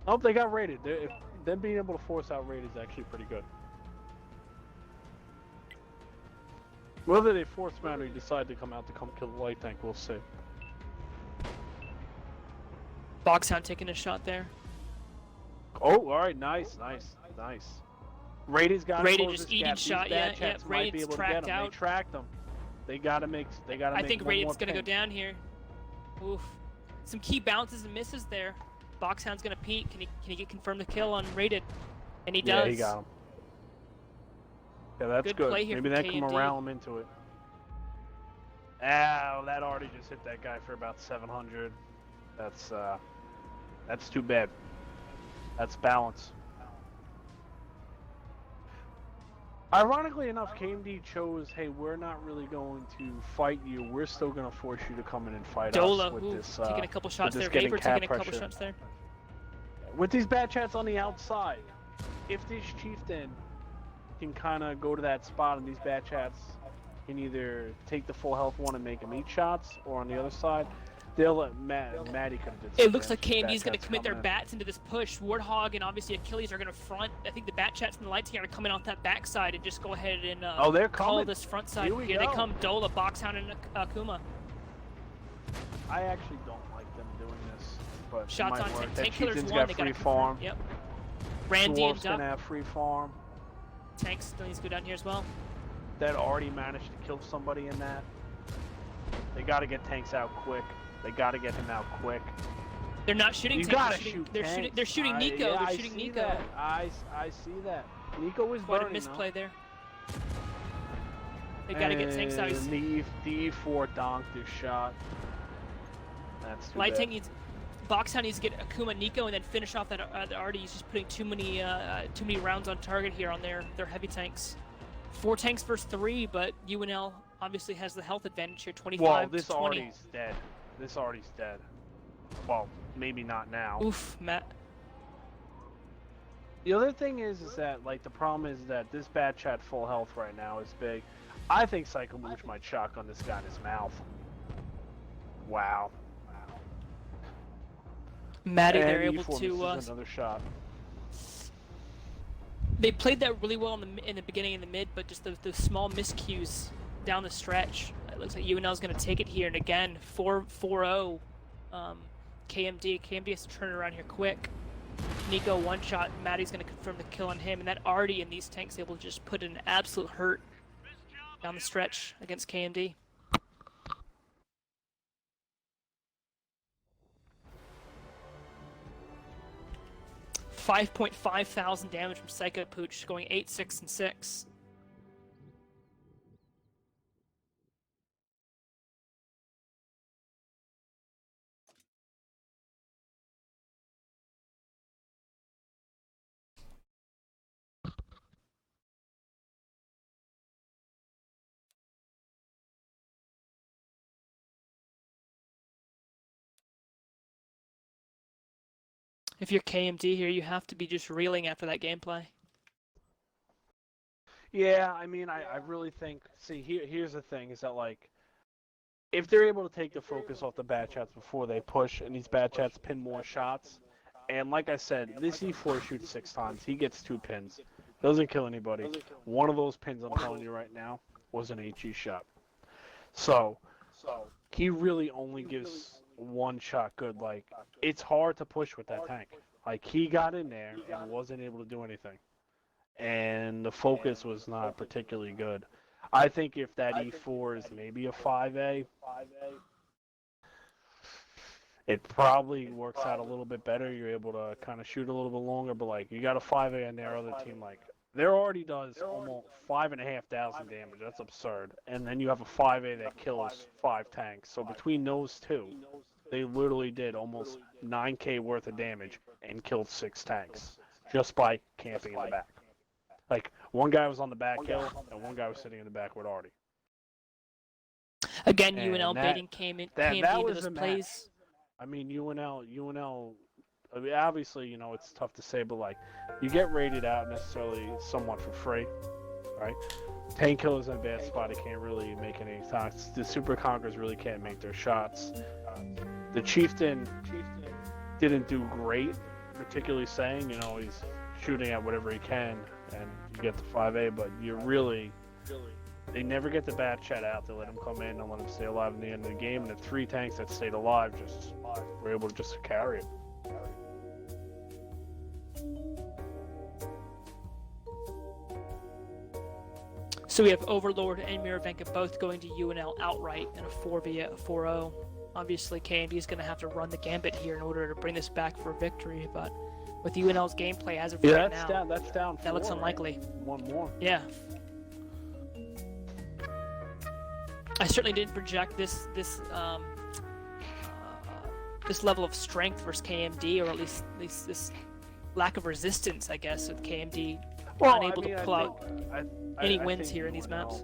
Oh, they got raided. Them being able to force out raid is actually pretty good. Whether they force him out or decide to come out to kill the light tank, we'll see. Boxhound taking a shot there. Oh, all right, nice. Raid's got Raided just eating shot, yeah. Raid's tracked out. They tracked them. They gotta make. I think Raid's gonna go down here. Oof. Some key bounces and misses there. Boxhound's gonna peek. Can he get confirmed the kill on Raided? And he does. Yeah, he got him. Yeah, that's good. Play here Maybe that KMD. can morale him into it. Ow, that already just hit that guy for about 700. That's too bad. That's balance. Ironically enough, KMD chose, hey, we're not really going to fight you. We're still going to force you to come in and fight us with this. Taking a couple shots there. Vapor taking a couple shots there. with these bad chats on the outside, if this chieftain can kind of go to that spot and these bad chats can either take the full health one and make him eat shots, or on the other side, they'll let Maddie could have did some It looks like damage. KMD is going to commit their in. bats into this push. Warthog and obviously Achilles are going to front. I think the bat chats and the light team are coming off that backside and just go ahead and they're call coming. this front side. Here they go. come. Dola, Boxhound, and Akuma. I actually don't like them doing this, but it Shots might on work. That Tank Killer's chieftain's one. got They free got farm. Yep. Randy and Dwarf's gonna Duck. have free farm. Tanks still needs to go down here as well. That already managed to kill somebody in that. They got to get Tanks out quick. They got to get him out quick. They're not shooting You Tanks. gotta shoot They're Tanks. shooting. They're shooting Nico. Yeah, They're shooting Nico. That. I see that. Nico is Quite a burning misplay though. there. They got to get Tanks out. And the E4 donked his shot. That's too Light bad. Tank needs. Boxhound needs to get Akuma, Nico, and then finish off that Artie. He's just putting too many rounds on target here on their heavy tanks. 4 tanks versus 3, but UNL obviously has the health advantage here, 25 Well, to this 20. Artie's dead. This Artie's dead. Well, maybe not now. Oof, Matt. The other thing is that, like, the problem is that this bad chat full health right now is big. I think Psycho Mooch might shotgun this guy in his mouth. Wow. Maddie, And they're able E4 to. misses another shot. They played that really well in the beginning and the mid, but just the small miscues down the stretch. It looks like UNL is going to take it here, and again, 4-0 KMD. KMD has to turn it around here quick. Nico one shot. Maddie's going to confirm the kill on him, and that Artie in these tanks able to just put an absolute hurt down the stretch against KMD. $5.5 thousand damage from Psycho Pooch, going 8, 6, and 6. If you're KMD here, you have to be just reeling after that gameplay. Yeah, I mean, I really think. See, here's the thing: is that, like, if they're able to take the focus off the bad chats before they push, and these bad chats pin more shots, and like I said, this E4 shoots 6 times. He gets 2 pins, doesn't kill anybody. One of those pins, I'm telling you right now, was an HE shot. So he really only gives one shot good. Like, it's hard to push with that tank. Like, he got in there and wasn't able to do anything. And the focus was not particularly good. I think if that E4 is maybe a 5A, it probably works out a little bit better. You're able to kind of shoot a little bit longer, but, like, you got a 5A on their other team, like, there already does almost 5,500 damage. That's absurd. And then you have a 5A that kills 5 tanks. So between those two, they literally did almost 9K worth of damage and killed 6 tanks just by camping in the back. Like, one guy was on the back hill, and one guy was sitting in the back with Artie. Again, And UNL that- baiting KMD that into was this a plays. I mean, UNL, I mean, obviously, you know, it's tough to say, but, like, you get rated out necessarily somewhat for free, right? Tank Killer's in a bad spot. He can't really make any shots. The Super Conquerors really can't make their shots. The Chieftain didn't do great, particularly saying, you know, he's shooting at whatever he can, and you get the 5A, but you're really, they never get the bad chat out. They let him come in and let him stay alive in the end of the game, and the 3 tanks that stayed alive just were able to just carry it. So we have Overlord and Miravenka both going to UNL outright in a 4-0. Obviously, KMD is going to have to run the gambit here in order to bring this back for victory, but with UNL's gameplay as of right now, that's down. that looks 4, unlikely. Right? One more. Yeah. I certainly didn't project this level of strength versus KMD, or at least this lack of resistance, I guess, with KMD unable to pull out any wins here in these maps.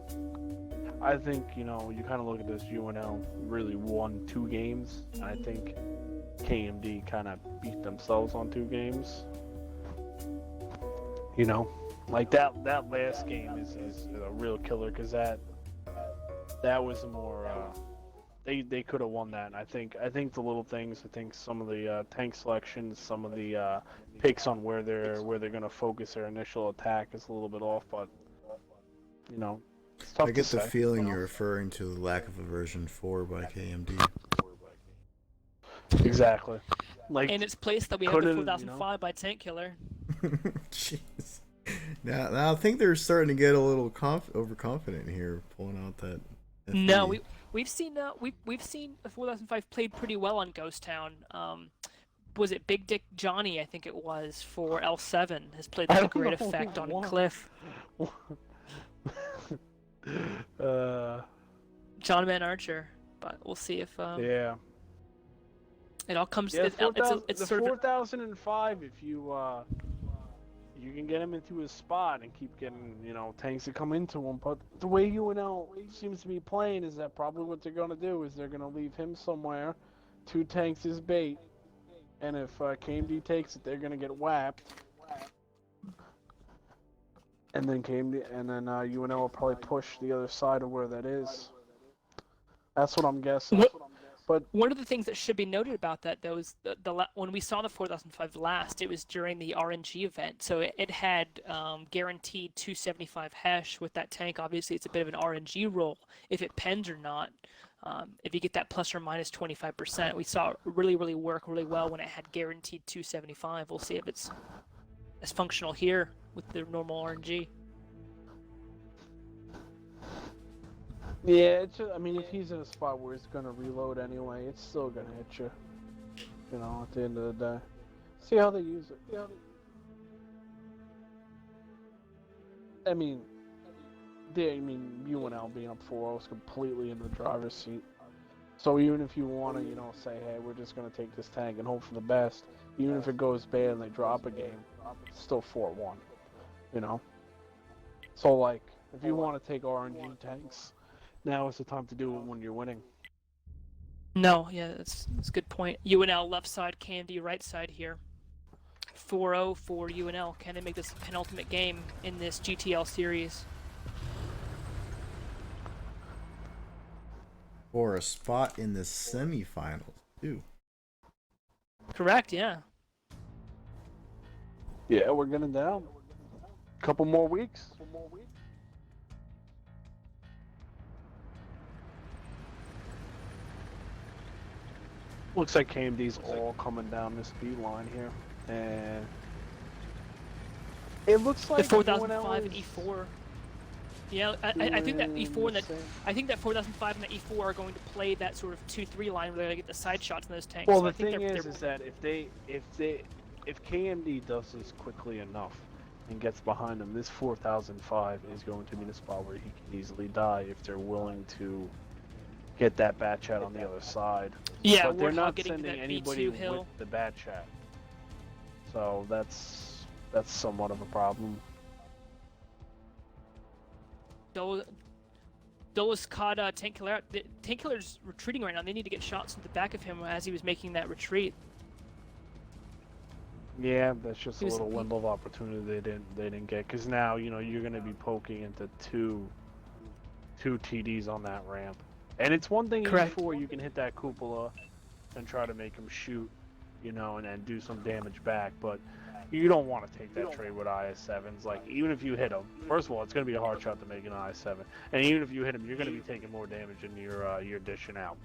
I think, you know, you kind of look at this, UNL really won 2 games, and I think KMD kind of beat themselves on 2 games. You know, like that last game is a real killer, because that was more, they could have won that. And I think the little things, I think some of the tank selections, some of the picks on where they're going to focus their initial attack is a little bit off, but, you know, it's tough I get to the say. feeling you're referring to the lack of a version 4 by KMD. Exactly. Like, In its place, that we have the couldn't, 4005 by Tank Killer. Jeez. Now I think they're starting to get a little overconfident here, pulling out that. No, FE. we've seen we've seen the 4005 played pretty well on Ghost Town. Was it Big Dick Johnny? I think it was for L7 has played that great effect on Cliff. John Van Archer, but we'll see if yeah. it all comes. Yeah, It's the sort of 4005. If you can get him into his spot and keep getting, you know, tanks to come into him. But the way UNL seems to be playing is that probably what they're gonna do is they're gonna leave him somewhere, 2 tanks as bait, and if KMD takes it, they're gonna get whapped. And then UNL will probably push the other side of where that is. That's what I'm guessing. But one of the things that should be noted about that, though, is when we saw the 4005 last, it was during the RNG event. So it had guaranteed 275 hash with that tank. Obviously, it's a bit of an RNG roll if it pens or not. If you get that plus or minus 25%, we saw it really work really well when it had guaranteed 275. We'll see if it's as functional here with the normal RNG. yeah, it's just, I mean, if he's in a spot where he's gonna reload anyway, it's still gonna hit you. You know, at the end of the day. See how they use it. I mean, UNL being up 4-0 is completely in the driver's seat. So even if you want to, you know, say, hey, we're just gonna take this tank and hope for the best, even if it goes bad and they drop a game, it's still 4-1. You know. So like, if you want to take RNG tanks, now is the time to do it when you're winning. No, yeah, that's a good point. UNL left side, KMD right side here. 4-0 for UNL. Can they make this penultimate game in this GTL series? For a spot in the semifinals, too. Correct, yeah. Yeah, we're getting down. Couple more weeks. Looks like KMD's all coming down this speed line here, and it looks like The 4005 and is E4. Yeah, I think that E4 and that I think that 4005 and that E4 are going to play that sort of 2-3 line where they're gonna get the side shots in those tanks. Well, so the I think thing they're is that if KMD does this quickly enough and gets behind them, this 4005 is going to be the spot where he can easily die if they're willing to get that bat chat on the other side. yeah, But they're Warthog not getting to sending that anybody V2 hill. with the bat chat. So that's somewhat of a problem. Dolus caught Tank Killer out. Tank Killer's retreating right now. They need to get shots in the back of him as he was making that retreat. Yeah, that's just He a was- little window of opportunity they didn't get, because now, you know, you're going to be poking into two TDs on that ramp. And it's one thing Correct. before you can hit that cupola and try to make him shoot, you know, and do some damage back, but you don't want to take that trade with IS-7s. Like, even if you hit him, first of all, it's going to be a hard shot to make an IS-7, and even if you hit him, you're going to be taking more damage than you're dishing out.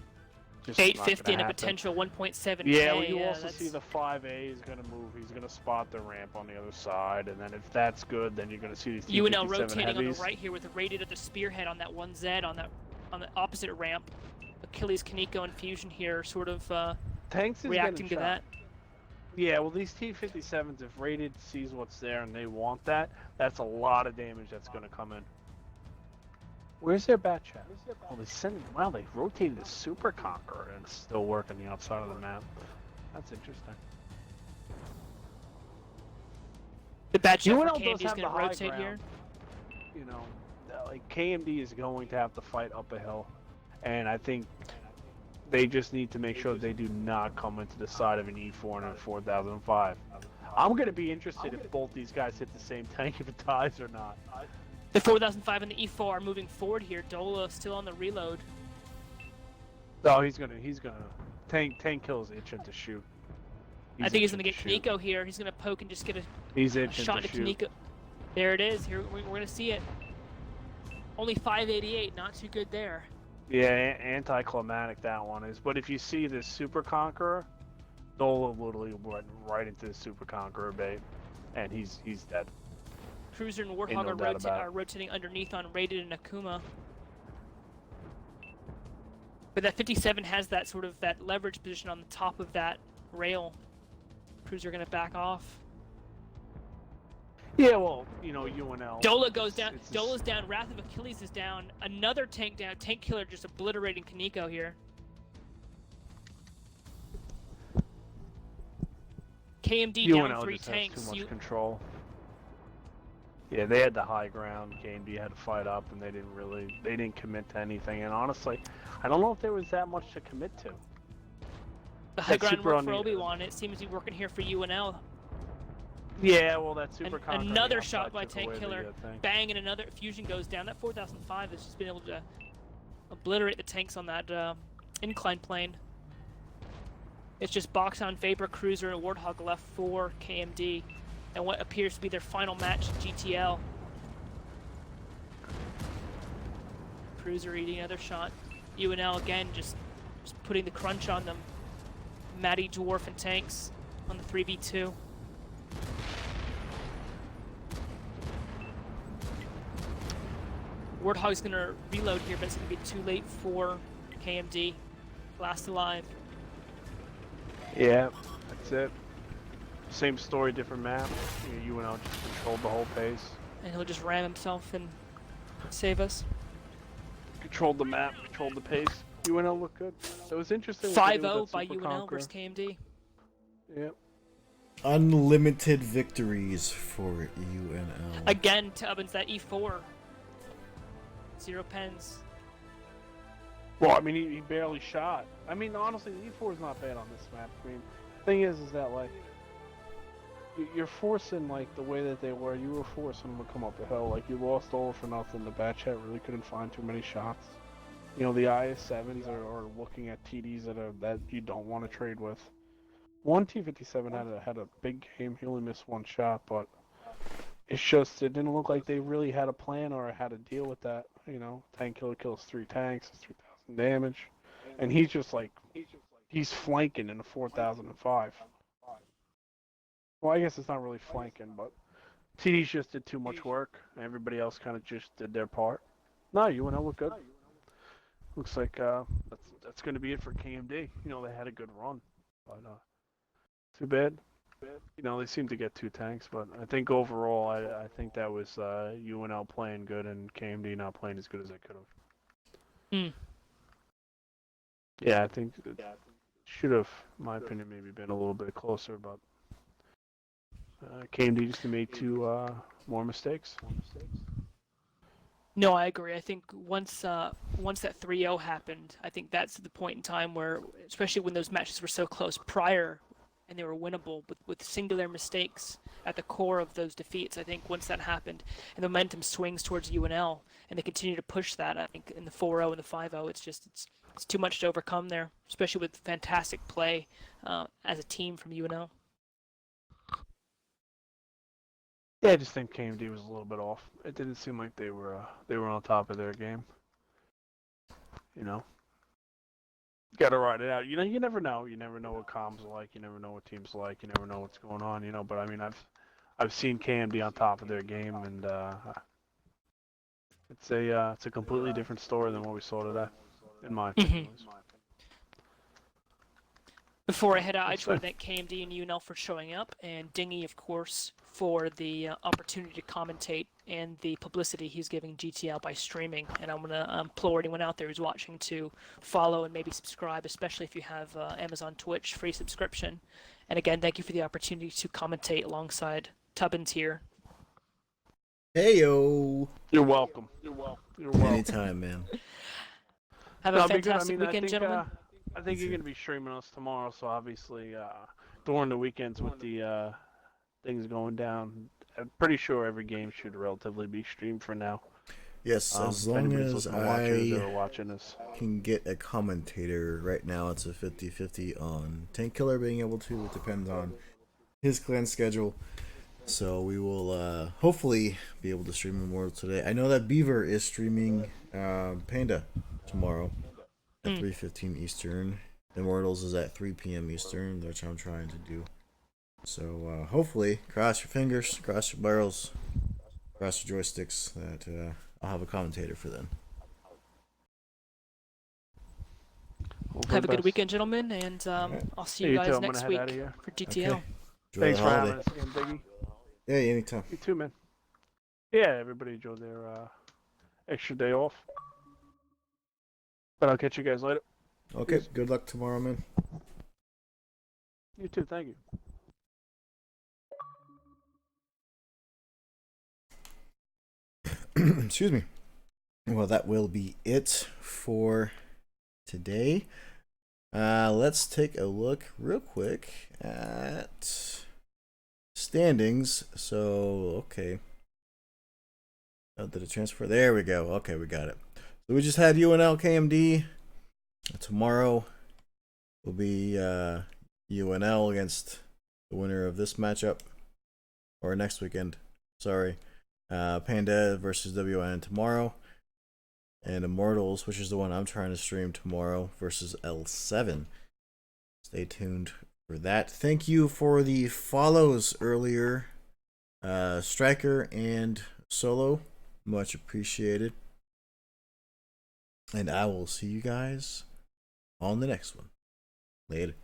Just not gonna 850 and a happen. potential 1.7K. Yeah, well, you also that's- see the 5A is going to move. He's going to spot the ramp on the other side, and then if that's good, then you're going to see these UNL T-57 rotating on heavies. the right here with the rated at the spearhead on that 1Z on the opposite ramp. Achilles, Kaneko, and Fusion here sort of Tanks is reacting to getting that. shot. Yeah, well, these T-57s, if rated sees what's there and they want that, that's a lot of damage that's going to come in. Where's their bat chat? Oh, they sent it. Wow, they rotated the Super Conqueror and it's still working the outside of the map. That's interesting. The bad shot for UNL does Candy's have going the to high rotate ground. here. You know, like KMD is going to have to fight up a hill, and I think they just need to make sure they do not come into the side of an E4 and a 4005. I'm gonna be interested if both these guys hit the same tank if it ties or not. The 4005 and the E4 are moving forward here. Dola still on the reload. Oh, he's gonna tank kills itching to shoot. I think he's gonna get Kaneko here. He's gonna poke and just get a shot to into Kaneko. There it is. Here we're gonna see it. Only 588, not too good there. Yeah, anticlimactic that one is. But if you see this Super Conqueror, Dola literally went right into the Super Conqueror bait, and he's dead. Cruiser and Warthog are rotating underneath on Rated and Akuma. But that 57 has that sort of that leverage position on the top of that rail. Cruiser gonna back off. Yeah, well, you know, UNL. Dola goes down. Dola's down. Wrath of Achilles is down. Another tank down. Tank killer just obliterating Kaneko here. KMD UNL down 3 just tanks. Has too much control. Yeah, they had the high ground. KMD had to fight up, and they didn't commit to anything. And honestly, I don't know if there was that much to commit to. The high ground work for Obi-Wan. It seems to be working here for UNL. Yeah, well, that Super Conqueror. Another shot by Tank Killer. Bang, and another fusion goes down. That 4005 has just been able to obliterate the tanks on that incline plane. It's just Boxon, Vapor, Cruiser, and Warthog left for KMD. And what appears to be their final match in GTL. Cruiser eating another shot. UNL again just putting the crunch on them. Matty, Dwarf, and tanks on the 3v2. Warthog's gonna reload here, but it's gonna be too late for KMD. Last alive. Yeah, that's it. Same story, different map. UNL just controlled the whole pace. And he'll just ram himself and save us. Controlled the map, controlled the pace. UNL looked good. It was interesting. 5-0 by UNL versus KMD. Yep. Unlimited victories for UNL. Again, Tubbins, that E4. 0 pens. Well, I mean, he barely shot. I mean, honestly, the E4 is not bad on this map. I mean, the thing is that, like, you're forcing, like, the way that they were, you were forcing them to come up the hill. Like, you lost all for nothing. The bat chat really couldn't find too many shots. You know, the IS-7s are looking at TDs that you don't want to trade with. One T-57 had a big game. He only missed one shot, but it's just, it didn't look like they really had a plan or how to deal with that. You know, tank killer kills 3 tanks, 3,000 damage, and he's just like, he's flanking in a 4005. Well, I guess it's not really flanking, but TDs just did too much work. Everybody else kind of just did their part. No, UNL look good. Looks like that's going to be it for KMD. You know, they had a good run, but too bad. You know, they seem to get 2 tanks, but I think overall, I think that was UNL playing good and KMD not playing as good as they could have. Yeah, I think it should have, in my opinion, maybe been a little bit closer, but KMD just made 2 more mistakes. No, I agree. I think once that 3-0 happened, I think that's the point in time where, especially when those matches were so close prior, and they were winnable with singular mistakes at the core of those defeats. I think once that happened, and the momentum swings towards UNL, and they continue to push that. I think in the 4-0 and the 5-0, it's too much to overcome there, especially with fantastic play as a team from UNL. Yeah, I just think KMD was a little bit off. It didn't seem like they were on top of their game. You know, gotta ride it out. You know, you never know. You never know what comms are like. You never know what teams are like. You never know what's going on. You know, but I mean, I've seen KMD on top of their game, and it's a completely different story than what we saw today, in my opinion. Before I head out, I just want to thank KMD and UNL for showing up, and Dingy, of course, for the opportunity to commentate and the publicity he's giving GTL by streaming. And I'm going to implore anyone out there who's watching to follow and maybe subscribe, especially if you have Amazon Twitch free subscription. And again, thank you for the opportunity to commentate alongside Tubbins here. Heyo. You're welcome. You're welcome. You're welcome. Anytime, man. Have No, a it'll be good. fantastic weekend, gentlemen. I think You you're too. gonna be streaming us tomorrow, so obviously during the weekends with the things going down, I'm pretty sure every game should relatively be streamed for now. Yes, as If long anybody's as looking to watch it, I they're watching this. can get a commentator. Right now it's a 50-50 on Tank Killer being able to. It depends on his clan schedule. So we will hopefully be able to stream Immortal today. I know that Beaver is streaming Panda tomorrow at 3:15 Eastern. Immortals is at 3 p.m. Eastern, which I'm trying to do. So hopefully, cross your fingers, cross your barrels, cross your joysticks that I'll have a commentator for them. Have a good weekend, gentlemen, and I'll see you guys next week for GTL. Okay. Enjoy Thanks the for holiday. having us again, Biggie. Yeah, anytime. You too, man. Yeah, everybody enjoy their extra day off. But I'll catch you guys later. Okay, Peace. good luck tomorrow, man. You too, thank you. Excuse me. Well, that will be it for today. Let's take a look real quick at standings. So, okay. Oh, did it transfer? There we go. Okay, we got it. So we just had UNL KMD. Tomorrow will be UNL against the winner of this matchup. Or next weekend. Sorry. Panda versus WN tomorrow. And Immortals, which is the one I'm trying to stream tomorrow, versus L7. Stay tuned for that. Thank you for the follows earlier, Striker and Solo. Much appreciated. And I will see you guys on the next one. Later.